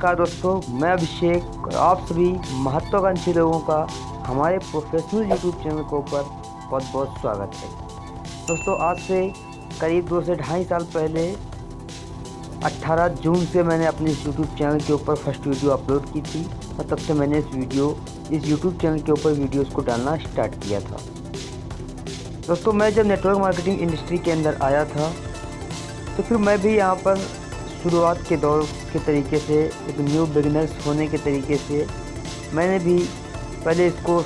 नमस्कार दोस्तों, मैं अभिषेक और आप सभी महत्वाकांक्षी लोगों का हमारे प्रोफेशनल यूट्यूब चैनल के ऊपर बहुत बहुत स्वागत है। दोस्तों, आज से करीब 2 से ढाई साल पहले 18 जून से मैंने अपने इस यूट्यूब चैनल के ऊपर फर्स्ट वीडियो अपलोड की थी और तब से मैंने इस यूट्यूब चैनल के ऊपर वीडियोज़ को डालना स्टार्ट किया था। दोस्तों, मैं जब नेटवर्क मार्केटिंग इंडस्ट्री के अंदर आया था तो फिर मैं भी यहाँ पर शुरुआत के दौर के तरीके से एक न्यू बिगिनर्स होने के तरीके से मैंने भी पहले इसको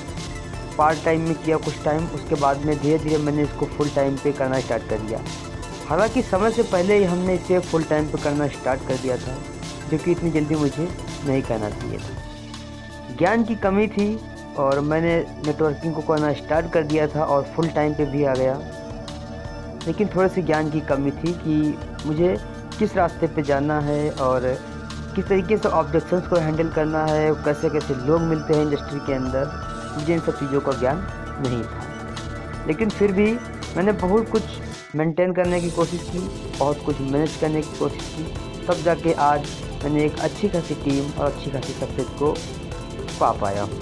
पार्ट टाइम में किया कुछ टाइम, उसके बाद में धीरे धीरे मैंने इसको फुल टाइम पे करना स्टार्ट कर दिया। हालांकि समय से पहले ही हमने इसे फुल टाइम पे करना स्टार्ट कर दिया था, जो कि इतनी जल्दी मुझे नहीं करना चाहिए था। ज्ञान की कमी थी और मैंने नेटवर्किंग को करना स्टार्ट कर दिया था और फुल टाइम पे भी आ गया, लेकिन थोड़ी सी ज्ञान की कमी थी कि मुझे किस रास्ते पे जाना है और किस तरीके से ऑब्जेक्शंस को हैंडल करना है, कैसे कैसे लोग मिलते हैं इंडस्ट्री के अंदर। मुझे इन सब चीज़ों का ज्ञान नहीं था, लेकिन फिर भी मैंने बहुत कुछ मेंटेन करने की कोशिश की, बहुत कुछ मैनेज करने की कोशिश की, तब जाके आज मैंने एक अच्छी खासी टीम और अच्छी खासी सक्सेस को पा पाया हूँ।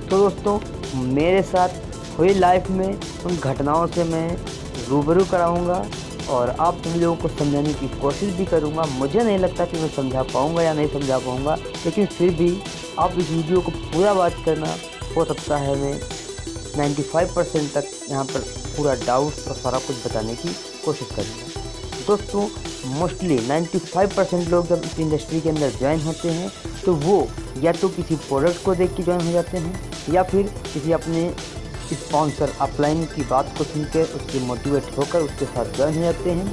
तो दोस्तों, मेरे साथ हुई लाइफ में उन घटनाओं से मैं रूबरू कराऊँगा और आप सभी लोगों को समझाने की कोशिश भी करूंगा। मुझे नहीं लगता कि मैं समझा पाऊंगा या नहीं समझा पाऊंगा, लेकिन फिर भी आप इस वीडियो को पूरा वॉच करना। हो सकता है मैं 95% तक यहाँ पर पूरा डाउट और सारा कुछ बताने की कोशिश करूँगा। दोस्तों, मोस्टली 95% लोग जब इस इंडस्ट्री के अंदर ज्वाइन होते हैं तो वो या तो किसी प्रोडक्ट को देख के ज्वाइन हो जाते हैं या फिर किसी अपने स्पॉन्सर अपलाइन की बात को सुनकर उससे मोटिवेट होकर उसके साथ ज्वाइन हो जाते हैं,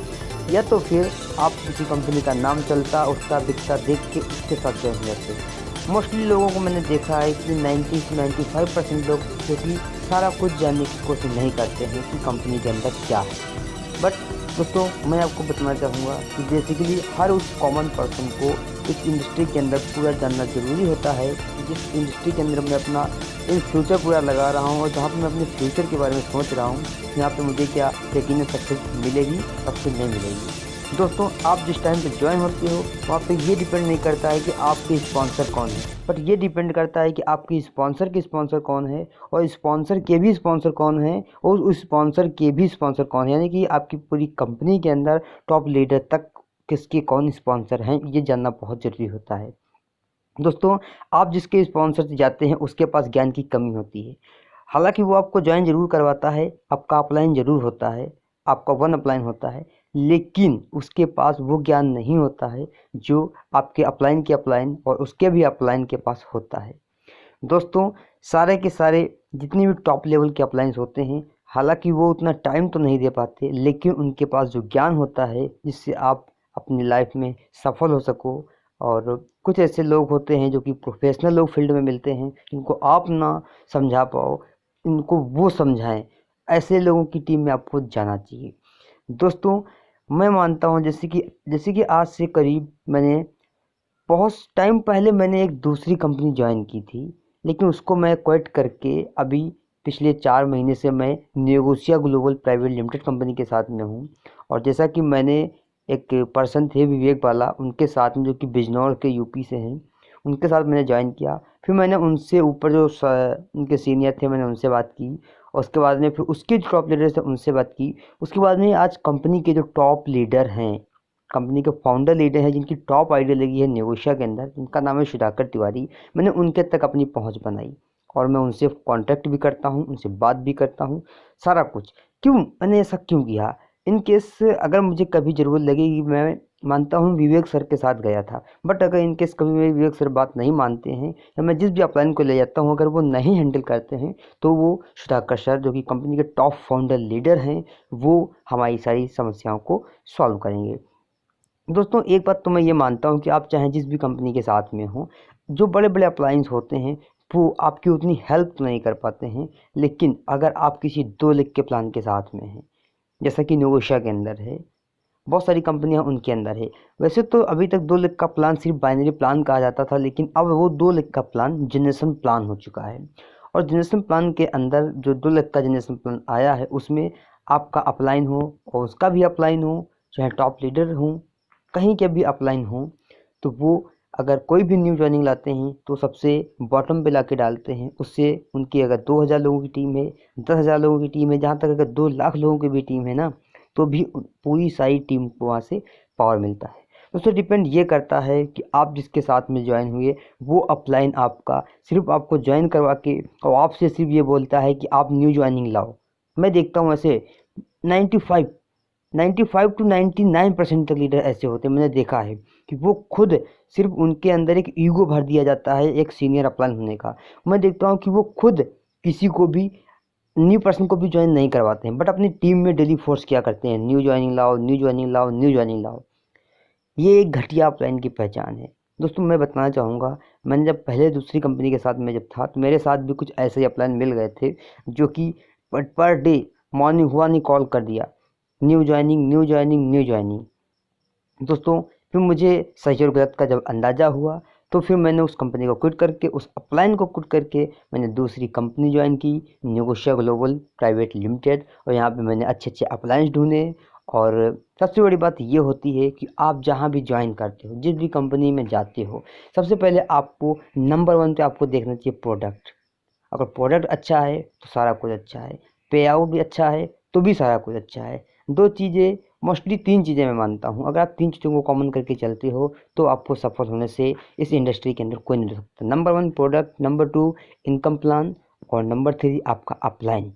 या तो फिर आप किसी कंपनी का नाम चलता उठता बिकता देख के उसके साथ ज्वाइन हो जाते हैं। मोस्टली लोगों को मैंने देखा है कि 90 से 95% लोग जो कि सारा कुछ जानने की कोशिश नहीं करते हैं कि कंपनी के अंदर क्या है। बट दोस्तों, मैं आपको बताना चाहूँगा कि बेसिकली हर उस कॉमन पर्सन को इस इंडस्ट्री के अंदर पूरा जानना ज़रूरी होता है। जिस इंडस्ट्री के अंदर मैं अपना इन फ्यूचर पूरा लगा रहा हूँ और जहाँ पे मैं अपने फ्यूचर के बारे में सोच रहा हूँ, यहाँ पे मुझे क्या यकीन सक्सेस मिलेगी और फिर नहीं मिलेगी। दोस्तों, आप जिस टाइम पे ज्वाइन होते हो वहाँ पे ये डिपेंड नहीं करता है कि आपके स्पॉन्सर कौन है, बट ये डिपेंड करता है कि आपकी स्पॉन्सर के स्पॉन्सर कौन है और स्पॉन्सर के भी स्पॉन्सर कौन है और उस स्पॉन्सर के भी स्पॉन्सर कौन है। यानी कि आपकी पूरी कंपनी के अंदर टॉप लीडर तक किसके कौन स्पॉन्सर हैं, ये जानना बहुत ज़रूरी होता है। दोस्तों, आप जिसके स्पॉन्सर से जाते हैं उसके पास ज्ञान की कमी होती है। हालांकि वो आपको ज्वाइन जरूर करवाता है, आपका अपलाइन जरूर होता है, आपका वन अपलाइन होता है, लेकिन उसके पास वो ज्ञान नहीं होता है जो आपके अपलाइन के अपलाइन और उसके भी अपलाइन के पास होता है। दोस्तों, सारे के सारे जितनी भी टॉप लेवल के अपलाइंस होते हैं, हालांकि वो उतना टाइम तो नहीं दे पाते, लेकिन उनके पास जो ज्ञान होता है जिससे आप अपनी लाइफ में सफल हो सको। और कुछ ऐसे लोग होते हैं जो कि प्रोफेशनल लोग फील्ड में मिलते हैं, इनको आप ना समझा पाओ, इनको वो समझाएं। ऐसे लोगों की टीम में आपको जाना चाहिए। दोस्तों, मैं मानता हूँ जैसे कि आज से करीब मैंने बहुत टाइम पहले मैंने एक दूसरी कंपनी ज्वाइन की थी, लेकिन उसको मैं क्विट करके अभी पिछले 4 महीने से मैं नेगोशिया ग्लोबल प्राइवेट लिमिटेड कंपनी के साथ में हूँ। और जैसा कि मैंने एक पर्सन थे विवेक वाला, उनके साथ में जो कि बिजनौर के यूपी से हैं, उनके साथ मैंने ज्वाइन किया। फिर मैंने उनसे ऊपर जो उनके सीनियर थे मैंने उनसे बात की और उसके बाद में फिर उसके जो टॉप लीडर थे उनसे बात की। उसके बाद में आज कंपनी के जो टॉप लीडर हैं, कंपनी के फाउंडर लीडर हैं, जिनकी टॉप आइडिया लगी है नेगोशिया के अंदर, जिनका नाम है सुधाकर तिवारी, मैंने उनके तक अपनी पहुंच बनाई और मैं उनसे कांटेक्ट भी करता हूं, उनसे बात भी करता हूं, सारा कुछ। क्यों मैंने ऐसा क्यों किया? इन केस अगर मुझे कभी ज़रूरत लगेगी, मैं मानता हूं विवेक सर के साथ गया था, बट अगर इन केस कभी मेरे विवेक सर बात नहीं मानते हैं या मैं जिस भी अपलाइन को ले जाता हूं अगर वो नहीं हैंडल करते हैं, तो वो सुधाकर सर जो कि कंपनी के टॉप फाउंडर लीडर हैं, वो हमारी सारी समस्याओं को सॉल्व करेंगे। दोस्तों, एक बात तो मैं ये मानता हूँ कि आप चाहे जिस भी कंपनी के साथ में हो, जो बड़े बड़े अप्लायंस होते हैं वो आपकी उतनी हेल्प तो नहीं कर पाते हैं, लेकिन अगर आप किसी 2 लाख के प्लान के साथ में हैं, जैसा कि नेगोशिया के अंदर है, बहुत सारी कंपनियां उनके अंदर है। वैसे तो अभी तक 2 लाख का प्लान सिर्फ बाइनरी प्लान कहा जाता था, लेकिन अब वो 2 लाख का प्लान जनरेशन प्लान हो चुका है। और जनरेशन प्लान के अंदर जो 2 लाख का जनरेशन प्लान आया है, उसमें आपका अपलाइन हो और उसका भी अपलाइन हो, चाहे टॉप लीडर हो, कहीं के भी अपलाइन हो, तो वो अगर कोई भी न्यू ज्वाइनिंग लाते हैं तो सबसे बॉटम पे लाके डालते हैं। उससे उनकी अगर 2000 लोगों की टीम है, 10,000 लोगों की टीम है, जहाँ तक अगर 2 लाख लोगों की भी टीम है ना, तो भी पूरी सारी टीम को वहाँ से पावर मिलता है। दोस्तों डिपेंड ये करता है कि आप जिसके साथ में ज्वाइन हुए वो अपलाइन आपका सिर्फ आपको ज्वाइन करवा के और आपसे सिर्फ ये बोलता है कि आप न्यू ज्वाइनिंग लाओ। मैं देखता हूँ ऐसे 95 टू 99% तक लीडर ऐसे होते हैं, मैंने देखा है कि वो खुद सिर्फ उनके अंदर एक ईगो भर दिया जाता है एक सीनियर अपलाइन होने का। मैं देखता हूँ कि वो खुद किसी को भी न्यू पर्सन को भी ज्वाइन नहीं करवाते हैं, बट अपनी टीम में डेली फोर्स क्या करते हैं, न्यू ज्वाइनिंग लाओ, न्यू ज्वाइनिंग लाओ, न्यू ज्वाइनिंग लाओ। ये एक घटिया अपलाइन की पहचान है। दोस्तों मैं बताना चाहूँगा, मैंने जब पहले दूसरी कंपनी के साथ में जब था तो मेरे साथ भी कुछ ऐसे ही अपलाइन मिल गए थे जो कि पर डे मॉर्निंग हुआ नहीं कॉल कर दिया, new joining, new joining, new joining. दोस्तों फिर मुझे सही और गलत का जब अंदाज़ा हुआ तो फिर मैंने उस कंपनी को क्विट करके, उस अपलाइन को क्विट करके मैंने दूसरी कंपनी ज्वाइन की, न्यूगोशिया ग्लोबल प्राइवेट लिमिटेड। और यहाँ पे मैंने अच्छे अच्छे अपलाइंस ढूंढे। और सबसे बड़ी बात ये होती है कि आप जहाँ भी ज्वाइन करते हो, जिस भी कंपनी में जाते हो, सबसे पहले आपको नंबर 1 पे आपको देखना चाहिए प्रोडक्ट। अगर प्रोडक्ट अच्छा है तो सारा कुछ अच्छा है, पे आउट भी अच्छा है तो भी सारा कुछ अच्छा है। 2 चीज़ें, मोस्टली 3 चीज़ें मैं मानता हूँ, अगर आप 3 चीज़ों को कॉमन करके चलते हो तो आपको सफल होने से इस इंडस्ट्री के अंदर कोई नहीं रोक सकता। Number 1 product, number 2 income plan, और नंबर 3 आपका अपलाइन।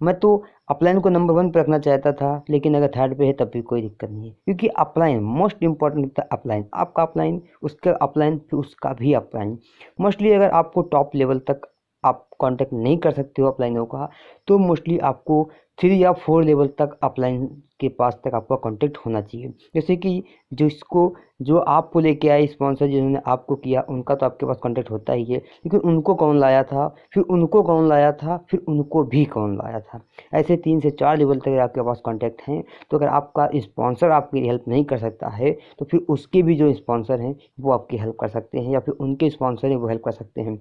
मैं तो अपलाइन को नंबर 1 पे रखना चाहता था, लेकिन अगर थर्ड पे है तब भी कोई दिक्कत नहीं है, क्योंकि अपलाइन मोस्ट इंपॉर्टेंट होता है। अपलाइन, आपका अपलाइन, उसका अपलाइन, फिर उसका भी अपलाइन। मोस्टली अगर आपको टॉप लेवल तक आप कांटेक्ट नहीं कर सकते हो अपलाइनों का, तो मोस्टली आपको 3 या 4 लेवल तक अपलाइन के पास तक आपका कांटेक्ट होना चाहिए। जैसे कि जो आपको लेके आए स्पॉन्सर, जिन्होंने आपको किया, उनका तो आपके पास कांटेक्ट होता ही है, लेकिन उनको कौन लाया था, फिर उनको कौन लाया था, फिर उनको भी कौन लाया था, ऐसे 3 से 4 लेवल तक आपके पास कांटेक्ट हैं। तो अगर आपका स्पॉन्सर आपकी हेल्प नहीं कर सकता है तो फिर उसके भी जो स्पॉन्सर हैं वो आपकी हेल्प कर सकते हैं, या फिर उनके स्पॉन्सर हैं वो हेल्प कर सकते हैं।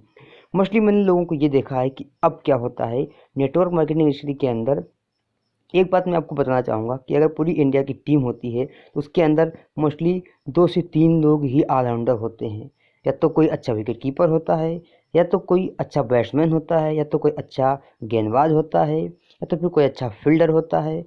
मोस्टली मैंने लोगों को ये देखा है कि अब क्या होता है नेटवर्क मार्केटिंग इंडस्ट्री के अंदर। एक बात मैं आपको बताना चाहूँगा कि अगर पूरी इंडिया की टीम होती है तो उसके अंदर मोस्टली 2 से 3 लोग ही ऑलराउंडर होते हैं। या तो कोई अच्छा विकेट कीपर होता है, या तो कोई अच्छा बैट्समैन होता है, या तो कोई अच्छा गेंदबाज होता है, या तो फिर कोई अच्छा फील्डर होता है।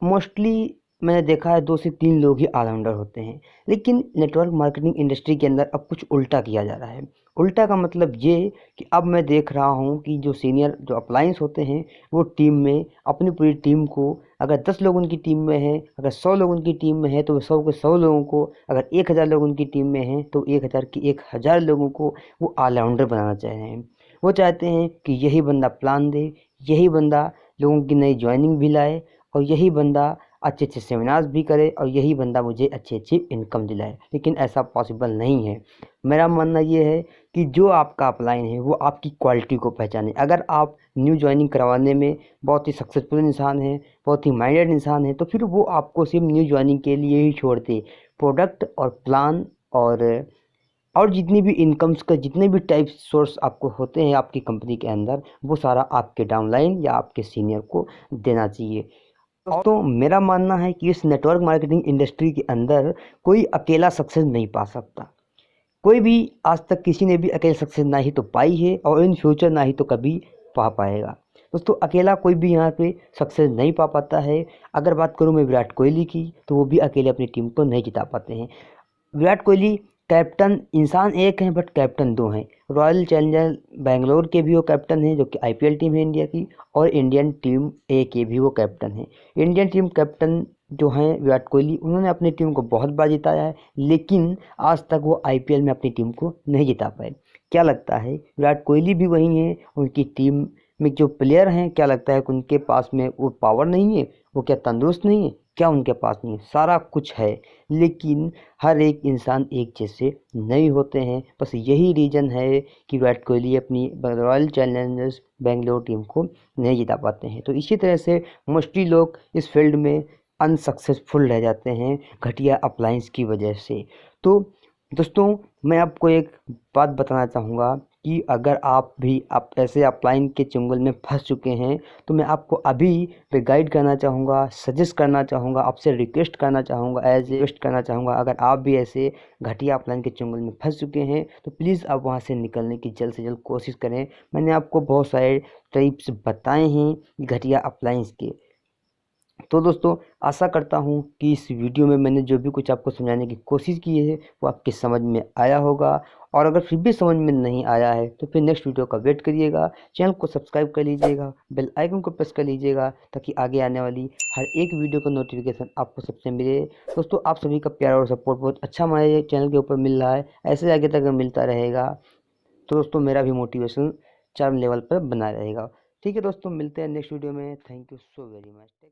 मोस्टली मैंने देखा है 2 से 3 लोग ही ऑलराउंडर होते हैं। लेकिन नेटवर्क मार्केटिंग इंडस्ट्री के अंदर अब कुछ उल्टा किया जा रहा है। उल्टा का मतलब ये कि अब मैं देख रहा हूँ कि जो सीनियर जो अपलाइंस होते हैं वो टीम में अपनी पूरी टीम को, अगर 10 लोग उनकी टीम में हैं, अगर 100 लोग उनकी टीम में हैं तो 100 के 100 लोगों को, अगर 1000 लोग उनकी टीम में हैं तो 1000 के 1000 लोगों को वो ऑलराउंडर बनाना चाह रहे हैं। वो चाहते हैं कि यही बंदा प्लान दे, यही बंदा लोगों की नई ज्वाइनिंग भी लाए, और यही बंदा अच्छे अच्छे सेमिनार्स भी करे, और यही बंदा मुझे अच्छी अच्छी इनकम दिलाए। लेकिन ऐसा पॉसिबल नहीं है। मेरा मानना ये है कि जो आपका अपलाइन है वो आपकी क्वालिटी को पहचाने। अगर आप न्यू ज्वाइनिंग करवाने में बहुत ही सक्सेसफुल इंसान हैं, बहुत ही माइंडेड इंसान हैं, तो फिर वो आपको सिर्फ न्यू ज्वाइनिंग के लिए ही छोड़ दे। प्रोडक्ट और प्लान और जितनी भी इनकम्स का जितने भी टाइप सोर्स आपको होते हैं आपकी कंपनी के अंदर, वो सारा आपके डाउनलाइन या आपके सीनियर को देना चाहिए। दोस्तों मेरा मानना है कि इस नेटवर्क मार्केटिंग इंडस्ट्री के अंदर कोई अकेला सक्सेस नहीं पा सकता। कोई भी आज तक किसी ने भी अकेले सक्सेस ना ही तो पाई है, और इन फ्यूचर ना ही तो कभी पा पाएगा। दोस्तों अकेला कोई भी यहाँ पे सक्सेस नहीं पा पाता है। अगर बात करूँ मैं विराट कोहली की, तो वो भी अकेले अपनी टीम को नहीं जिता पाते हैं। विराट कोहली कैप्टन, इंसान एक हैं बट कैप्टन 2 हैं। रॉयल चैलेंजर बेंगलोर के भी वो कैप्टन हैं जो कि आईपीएल टीम है इंडिया की, और इंडियन टीम ए के भी वो कैप्टन हैं। इंडियन टीम कैप्टन जो हैं विराट कोहली, उन्होंने अपनी टीम को बहुत बार जिताया है, लेकिन आज तक वो आईपीएल में अपनी टीम को नहीं जिता पाए। क्या लगता है विराट कोहली भी वही हैं? उनकी टीम में जो प्लेयर हैं, क्या लगता है कि उनके पास में वो पावर नहीं है? वो क्या तंदुरुस्त नहीं है? क्या उनके पास नहीं है? सारा कुछ है, लेकिन हर एक इंसान एक जैसे नहीं होते हैं। बस यही रीज़न है कि विराट कोहली अपनी रॉयल चैलेंजर्स बेंगलोर टीम को नहीं जिता पाते हैं। तो इसी तरह से मोस्टली लोग इस फील्ड में अनसक्सेसफुल रह जाते हैं घटिया अप्लायंस की वजह से। तो दोस्तों मैं आपको एक बात बताना चाहूँगा कि अगर आप ऐसे ऑफलाइन के चंगुल में फंस चुके हैं तो मैं आपको अभी पे गाइड करना चाहूँगा, सजेस्ट करना चाहूँगा, आपसे रिक्वेस्ट करना चाहूँगा, अगर आप भी ऐसे घटिया ऑफलाइन के चंगुल में फंस चुके हैं तो प्लीज़ आप वहाँ से निकलने की जल्द से जल्द कोशिश करें। मैंने आपको बहुत सारे टिप्स बताए हैं घटिया ऑफलाइन के। तो दोस्तों, आशा करता हूँ कि इस वीडियो में मैंने जो भी कुछ आपको समझाने की कोशिश की है वो आपके समझ में आया होगा। और अगर फिर भी समझ में नहीं आया है तो फिर नेक्स्ट वीडियो का वेट करिएगा, चैनल को सब्सक्राइब कर लीजिएगा, बेल आइकन को प्रेस कर लीजिएगा ताकि आगे आने वाली हर एक वीडियो का नोटिफिकेशन आपको सबसे मिले। दोस्तों, आप सभी का प्यार और सपोर्ट बहुत अच्छा हमारे चैनल के ऊपर मिल रहा है, ऐसे आगे तक मिलता रहेगा तो दोस्तों मेरा भी मोटिवेशन चार्म लेवल पर बना रहेगा। ठीक है दोस्तों, मिलते हैं नेक्स्ट वीडियो में। Thank you so very much.